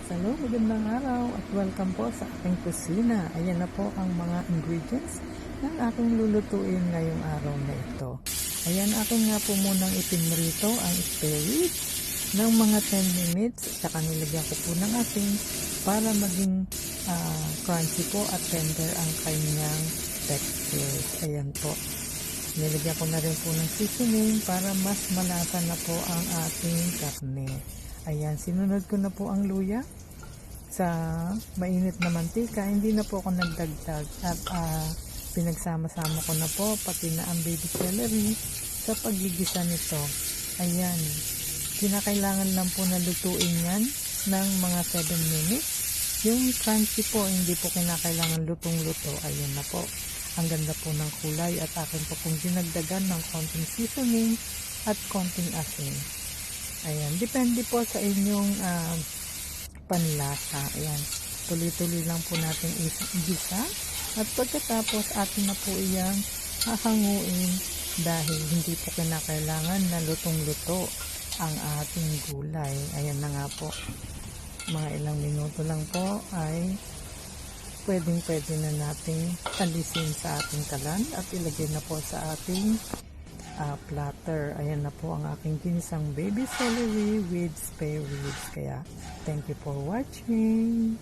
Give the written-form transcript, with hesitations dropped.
Hello, magandang araw at welcome po sa aking kusina. Ayan na po ang mga ingredients ng aking lulutuin ngayong araw na ito. Ayan, akin nga po munang ipinrito ang spare ribs ng mga 10 minutes. Saka nilagyan ko po ng asin para maging crunchy po at tender ang kanyang texture. Ayan po. Nilagyan ko na rin po ng seasoning para mas malasa na po ang ating karne. Ayan, sinunod ko na po ang luya sa mainit na mantika. Hindi na po ako nagdagdag at pinagsama-sama ko na po pati na ang baby celery sa paggigisa nito. Ayan, kinakailangan lang po na lutuin yan ng mga 7 minutes. Yung crunchy po, hindi po kinakailangan lutong-luto. Ayan na po. Ang ganda po ng kulay at akin po pong dinagdagan ng konting seasoning at konting asin. Ayan, depende po sa inyong panlasa. Ayan, tuloy-tuloy lang po natin igisa at pagkatapos atin na po iyang hahanguin dahil hindi po kinakailangan na lutong-luto ang ating gulay. Ayan na nga po, mga ilang minuto lang po ay pwedeng-pwede na nating alisin sa ating kalan at ilagay na po sa ating platter. Ayan na po ang aking ginisang baby celery with spare ribs. Kaya, thank you for watching.